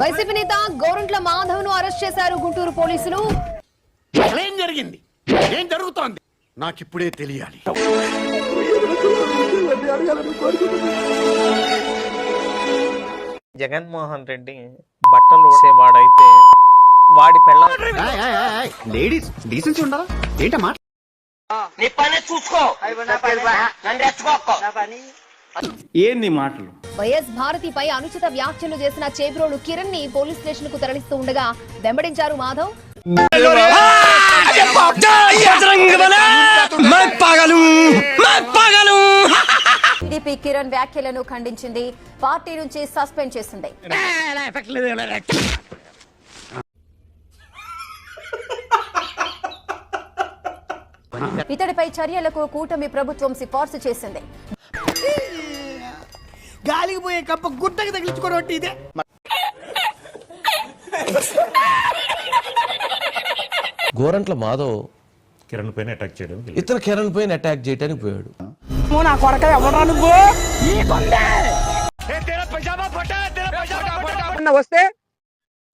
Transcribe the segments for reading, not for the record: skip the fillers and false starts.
YCP నేత గోరంట్ల మాధవ్ ను arrest చేశారు గుంటూరు పోలీసులు. ఏం జరిగింది, ఏం జరుగుతోంది నాకిప్పుడే తెలియాలి. జగన్మోహన్ రెడ్డి బట్టలు ఊసేవాడైతే వాడి పెళ్ళ లేడీస్ డీసెన్సీ ఉండాలా ఏంటమ్మా? ఏంది మాటలు? వైఎస్ భారతిపై అనుచిత వ్యాఖ్యలు చేసిన చేబ్రోలు కిరణ్ ని పోలీస్ స్టేషన్ కు తరలిస్తూ ఉండగా వెంబడించారు మాధవ్. టీడీపీ కిరణ్ వ్యాఖ్యలను ఖండించింది, పార్టీ నుంచి సస్పెండ్ చేసింది. ఇతడిపై చర్యలకు కూటమి ప్రభుత్వం సిఫార్సు చేసింది. గాలికి పోయే కప్ప గుట్టకి తగిలించుకోవడం ఇదే. గోరంట్ల మాధవ్ కిరణ్ పైన అటాక్ చేయడం, ఇతర కిరణ్ పైన అటాక్ చేయడానికి పోయాడు. నా కొరక ఎవరా నువ్వు? వస్తే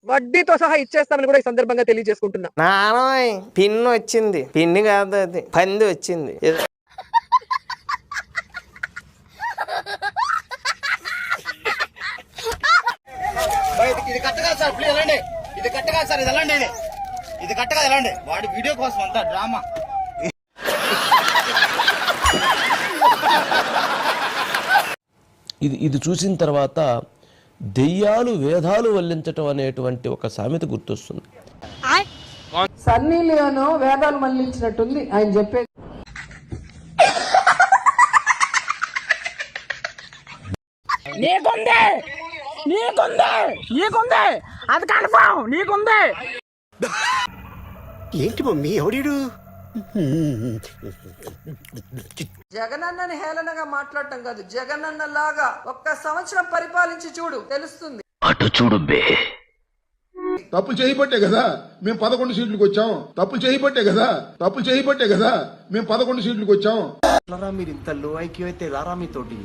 వడ్డీతో సహా ఇచ్చేస్తామని కూడా ఈ సందర్భంగా తెలియజేసుకుంటున్నా. నానోయ్ పిన్ను వచ్చింది, పిన్ని కాదు అది పంది వచ్చింది. ఇది కట్టగా సార్, ప్లీజ్ వెళ్ళండి. ఇది కట్టగా సార్, ఇది వెళ్ళండి. ఇది కట్టగా వెళ్ళండి. వాడి వీడియో కోసం అంతా డ్రామా. ఇది చూసిన తర్వాత దెయ్యాలు వేదాలు వల్లించటం అనేటువంటి ఒక సామెత గుర్తొస్తుంది. సన్నీ లియోను వేదాలు మళ్ళించినట్టుంది ఆయన చెప్పేది. నీకుందే అది కన్ఫర్మ్, నీకుందే. ఏంటి మమ్మీ ఎవడీడు? జగనన్నని హేళనగా మాట్లాడటం కాదు, జగనన్న లాగా 1 సంవత్సరం పరిపాలించి చూడు, తెలుస్తుంది. అటు చూడు బే. తప్పులు చేయబట్టే కదా మేము 11 సీట్లకు వచ్చాం. తప్పులు చేయబట్టే కదా మేము 11 సీట్లకు వచ్చాం. మీరు ఇంత లో ఐక్యూ అయితే రారా మీతోటి?